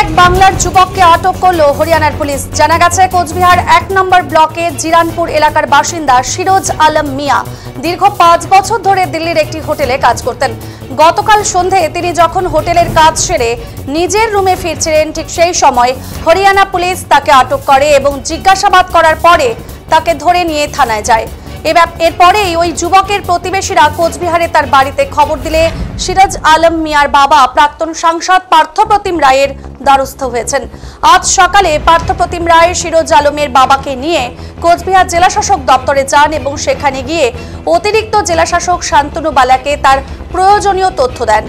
এক বাংলার যুবককে আটক করল হরিয়ানার পুলিশ। জানা গেছে কোচবিহার ১ নম্বর ব্লকের জিরানপুর এলাকার বাসিন্দা সিরোজ আলম মিয়া দীর্ঘ ৫ বছর ধরে দিল্লির একটি হোটেলে কাজ করতেন। গতকাল সন্ধে তিনি যখন হোটেলের কাজ সেরে নিজের রুমে ফিরছিলেন, ঠিক সেই সময় হরিয়ানা পুলিশ তাকে আটক করে এবং জিজ্ঞাসাবাদ করার পরে তাকে ধরে নিয়ে থানায় যায়। এরপরেই ওই যুবকের প্রতিবেশীরা কোচবিহারে তার বাড়িতে খবর দিলে সিরাজ আলম মিয়ার বাবা প্রাক্তন সাংসদ পার্থপ্রতিম রায়ের দ্বারস্থ হয়েছেন। আজ সকালে পার্থপ্রতিম রায় সিরোজ আলমের বাবাকে নিয়ে কোচবিহার জেলাশাসক দপ্তরে যান এবং সেখানে গিয়ে অতিরিক্ত জেলাশাসক শান্তনু বালাকে তার প্রয়োজনীয় তথ্য দেন।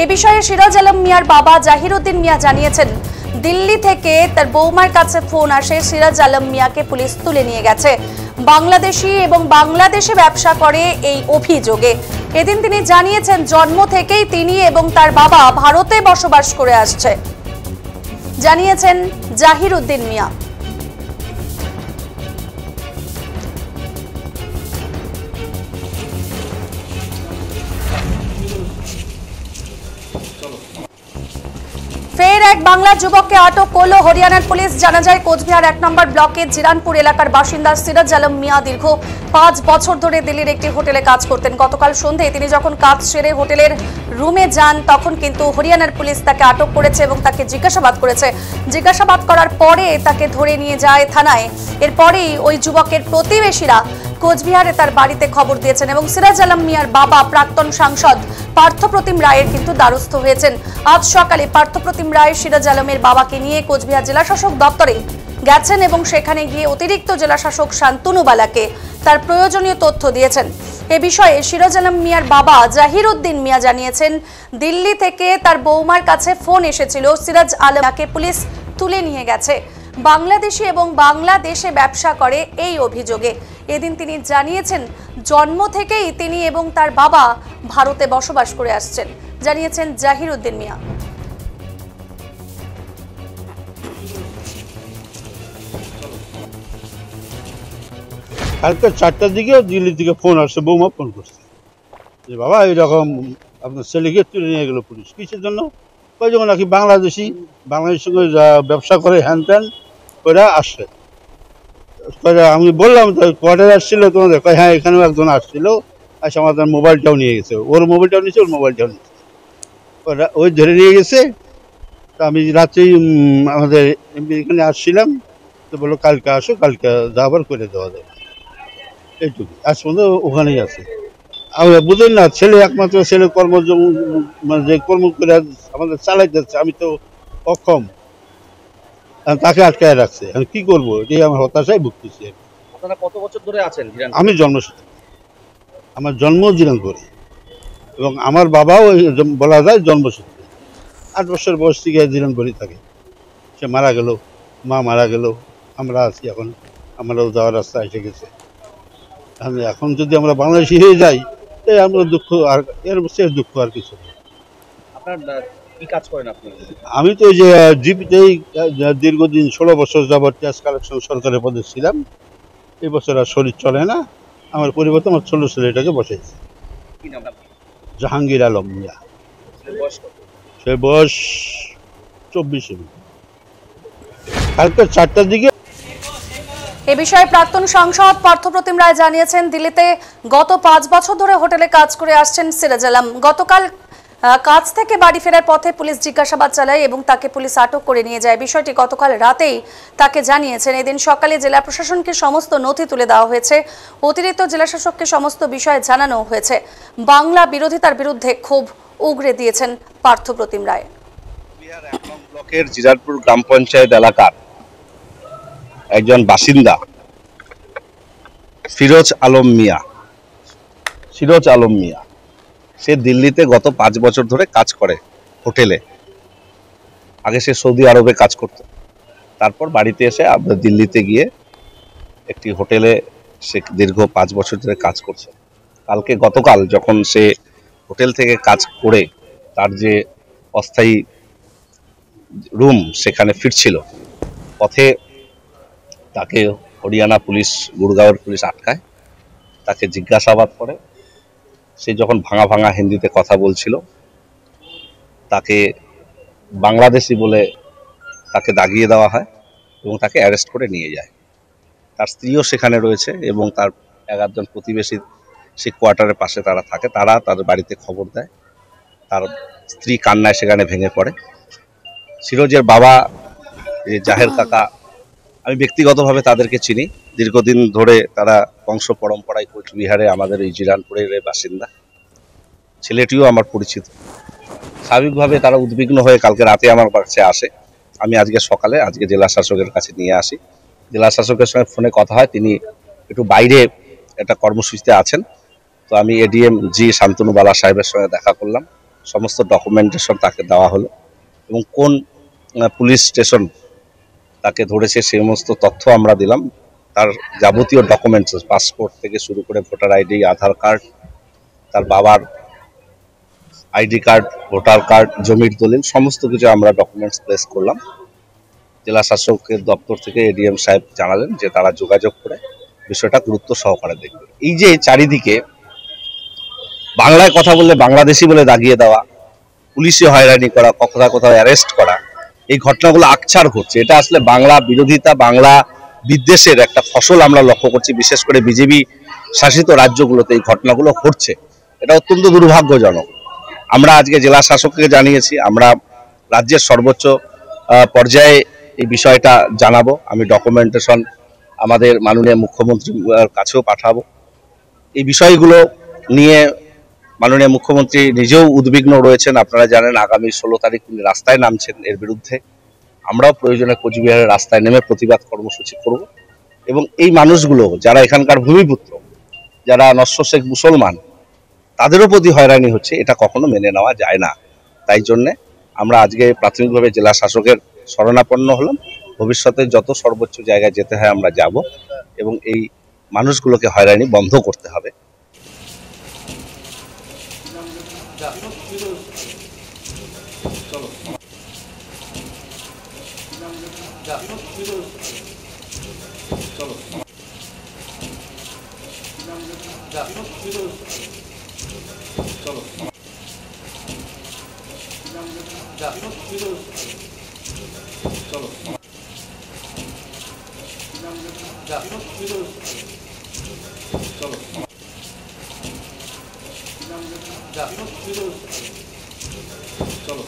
এ বিষয়ে সিরাজ আলম মিয়ার বাবা জাহিরউদ্দিন মিয়া জানিয়েছেন, দিল্লি থেকে তার বৌমার কাছে ফোন আসে সিরাজ আলম মিয়াকে পুলিশ তুলে নিয়ে গেছে। বাংলাদেশি এবং বাংলাদেশে ব্যবসা করে এই অভিযোগে। এদিন তিনি জানিয়েছেন, জন্ম থেকেই তিনি এবং তার বাবা ভারতে বসবাস করে আসছে, জানিয়েছেন জাহিরউদ্দিন মিয়া। ফের এক বাংলার যুবককে আটক করল হরিয়ানার পুলিশ। জানা যায় কোচবিহার ১ নম্বর ব্লকের জিরানপুর এলাকার বাসিন্দা সিরাজ আলম মিয়া দীর্ঘ ৫ বছর ধরে দিল্লির একটি হোটেলে কাজ করতেন। গতকাল সন্ধে তিনি যখন কাজ সেরে হোটেলের রুমে যান তখন কিন্তু হরিয়ানার পুলিশ তাকে আটক করেছে এবং তাকে জিজ্ঞাসাবাদ করেছে। জিজ্ঞাসাবাদ করার পরে তাকে ধরে নিয়ে যায় থানায়। এরপরেই ওই যুবকের প্রতিবেশীরা কোচবিহারে তার বাড়িতে খবর দিয়েছেন এবং সিরাজ আলম মিয়ার বাবা প্রাক্তন সাংসদ পার্থপ্রতিম রায়ের কিন্তু দ্বারস্থ হয়েছেন। আজ সকালে পার্থপ্রতিম রায় সিরাজ আলমের বাবাকে নিয়ে কোচবিহার জেলাশাসক দপ্তরে গেছেন এবং সেখানে গিয়ে অতিরিক্ত জেলাশাসক শান্তনু বালাকে তার প্রয়োজনীয় তথ্য দিয়েছেন। এ বিষয়ে সিরাজ আলম মিয়ার বাবা জাহিরউদ্দিন মিয়া জানিয়েছেন, দিল্লি থেকে তার বৌমার কাছে ফোন এসেছিল, সিরাজ আলমকে পুলিশ তুলে নিয়ে গেছে। বাংলাদেশি এবং বাংলাদেশে ব্যবসা করে এই অভিযোগে। এদিন তিনি জানিয়েছেন, জন্ম থেকেই তিনি এবং তার বাবা ভারতে বসবাস করে আসছেন, জানিয়েছেন জাহিরউদ্দিন মিয়া। কালকে ৪টার দিকে দিল্লি থেকে ফোন আসছে, বৌমা ফোন করছে যে বাবা এরকম আপনার ছেলেকে তুলে নিয়ে গেল পুলিশ। কিসের জন্য? ওই যখন নাকি বাংলাদেশের সঙ্গে ব্যবসা করে হ্যান ত্যান করে আসছে। আমি বললাম কোয়ার্টারে আসছিল তোমাদের, হ্যাঁ এখানেও একজন আসছিল, আচ্ছা আমাদের মোবাইলটাও নিয়ে গেছে, ওর মোবাইলটাও নিয়েছে, ওর মোবাইলটাও নিয়েছে, ওই ধরে নিয়ে গেছে। তা আমি রাত্রেই আমাদের এখানে আসছিলাম, তো বললো কালকে আসো, কালকে যাবার করে দেওয়া যাবে, এইটুকু। আজ পর্যন্ত ওখানেই আছে। বুঝলেন না, ছেলে একমাত্র ছেলে মানে যে কর্ম করে আমাদের চালাই যাচ্ছে, আমি তো অক্ষম, তাকে আটকায় রাখছে। আমি কি করবো, এটাই আমার হতাশায় ভুগতেছি। আপনারা কত বছর ধরে আছেন? আমি জন্মসূত্রে, আমার জন্ম জিরানপুরে এবং আমার বাবাও বলা যায় জন্মসূত্রে। ৮ বছর বয়স থেকে জিরানপুরে থাকে। সে মারা গেল, মা মারা গেল, আমরা আছি এখন, আমরাও যাওয়ার রাস্তা এসে গেছে। এখন যদি আমরা বাংলাদেশি হয়ে যাই, তাই আমরা দুঃখ, আর এর শেষ দুঃখ আর কিছু। আপনার কি কাজ করেন আপনি? আমি তো যে জিপিতেই দীর্ঘদিন ১৬ বছর যাবত ট্যাক্স কালেকশন সরকারের পদে ছিলাম। এই বছর আর শরীর চলে না, আমার পরিবর্তে আমার ছোট ছেলেটাকে বসেছে। কি নাম? জাহাঙ্গীর আলম মিয়া। সে বয়স ২৪। কালকে ৪টার দিকে। এ বিষয়ে প্রাক্তন সাংসদ পার্থপ্রতিম রায় জানিয়েছেন, দিল্লিতে গত ৫ বছর ধরে হোটেলে কাজ করে আসছেন সিরাজ আলম। গতকাল কাজ থেকে বাড়ি ফেরার পথে পুলিশ জিজ্ঞাসাবাদ চালায় এবং তাকে পুলিশ আটক করে নিয়ে যায়। বিষয়টি গতকাল রাতেই তাকে জানিয়েছেন। এদিন সকালে জেলা প্রশাসনকে সমস্ত নথি তুলে দেওয়া হয়েছে। অতিরিক্ত জেলাশাসককে সমস্ত বিষয় জানানো হয়েছে। বাংলা বিরোধিতার বিরুদ্ধে ক্ষোভ উগরে দিয়েছেন পার্থপ্রতিম রায়। ব্লকের জিরানপুর গ্রাম পঞ্চায়েত এলাকার একজন বাসিন্দা সিরোজ আলম মিয়া সে দিল্লিতে গত 5 বছর ধরে কাজ করে হোটেলে। আগে সে সৌদি আরবে কাজ করত, তারপর বাড়িতে এসে দিল্লিতে গিয়ে একটি হোটেলে সে দীর্ঘ 5 বছর ধরে কাজ করছে। গতকাল যখন সে হোটেল থেকে কাজ করে তার যে অস্থায়ী রুম সেখানে ফিরছিল, পথে তাকে হরিয়ানা পুলিশ, গুড়গাঁওয়ের পুলিশ আটকায়, তাকে জিজ্ঞাসাবাদ করে। সে যখন ভাঙা ভাঙা হিন্দিতে কথা বলছিল, তাকে বাংলাদেশি বলে তাকে দাগিয়ে দেওয়া হয় এবং তাকে অ্যারেস্ট করে নিয়ে যায়। তার স্ত্রীও সেখানে রয়েছে এবং তার 11 জন প্রতিবেশী সে কোয়ার্টারের পাশে তারা থাকে। তারা তাদের বাড়িতে খবর দেয়। তার স্ত্রী কান্নায় সেখানে ভেঙে পড়ে। সিরোজের বাবা জাহের কাকা, আমি ব্যক্তিগতভাবে তাদেরকে চিনি। দীর্ঘদিন ধরে তারা বংশ পরম্পরায় কোচবিহারে আমাদের এই জিরানপুরের বাসিন্দা। ছেলেটিও আমার পরিচিত। স্বাভাবিকভাবে তারা উদ্বিগ্ন হয়ে কালকে রাতে আমার কাছে আসে। আমি আজকে জেলা শাসকের কাছে নিয়ে আসি। জেলা শাসকের সঙ্গে ফোনে কথা হয়, তিনি একটু বাইরে একটা কর্মসূচিতে আছেন। তো আমি এডিএম জি শান্তনু বালা সাহেবের সঙ্গে দেখা করলাম। সমস্ত ডকুমেন্টেশন তাকে দেওয়া হলো এবং কোন পুলিশ স্টেশন তাকে ধরেছে সেই সমস্ত তথ্য আমরা দিলাম। তার যাবতীয় ডকুমেন্টস, পাসপোর্ট থেকে শুরু করে ভোটার আইডি, আধার কার্ড, তার বাবার আইডি কার্ড, ভোটার কার্ড, জমির দলিল, সমস্ত কিছু আমরা ডকুমেন্টস প্লেস করলাম। জেলা শাসকের দপ্তর থেকে এডিএম সাহেব জানালেন যে তারা যোগাযোগ করে বিষয়টা গুরুত্ব সহকারে দেখবে। এই যে চারিদিকে বাংলায় কথা বললে বাংলাদেশি বলে দাগিয়ে দেওয়া, পুলিশে হয়রানি করা, কোথাও অ্যারেস্ট করা, এই ঘটনাগুলো আকছার ঘটছে। এটা আসলে বাংলা বিরোধিতা, বাংলা বিদ্বেষের একটা ফসল আমরা লক্ষ্য করছি। বিশেষ করে বিজেপি শাসিত রাজ্যগুলোতে এই ঘটনাগুলো ঘটছে। এটা অত্যন্ত দুর্ভাগ্যজনক। আমরা আজকে জেলা শাসককে জানিয়েছি, আমরা রাজ্যের সর্বোচ্চ পর্যায়ে এই বিষয়টা জানাবো। আমি ডকুমেন্টেশন আমাদের মাননীয় মুখ্যমন্ত্রীর কাছেও পাঠাবো। এই বিষয়গুলো নিয়ে মাননীয় মুখ্যমন্ত্রী নিজেও উদ্বিগ্ন রয়েছেন। আপনারা জানেন আগামী 16 তারিখ তিনি রাস্তায় নামছেন এর বিরুদ্ধে। আমরাও প্রয়োজনে কোচবিহারের রাস্তায় নেমে প্রতিবাদ কর্মসূচি করব এবং এই মানুষগুলো যারা এখানকার ভূমিপুত্র, যারা নস্য মুসলমান, তাদেরও প্রতি হয়রানি হচ্ছে, এটা কখনো মেনে নেওয়া যায় না। তাই জন্যে আমরা আজকে প্রাথমিকভাবে জেলা শাসকের শরণাপন্ন হলাম। ভবিষ্যতে যত সর্বোচ্চ জায়গায় যেতে হয় আমরা যাব এবং এই মানুষগুলোকে হয়রানি বন্ধ করতে হবে। চলো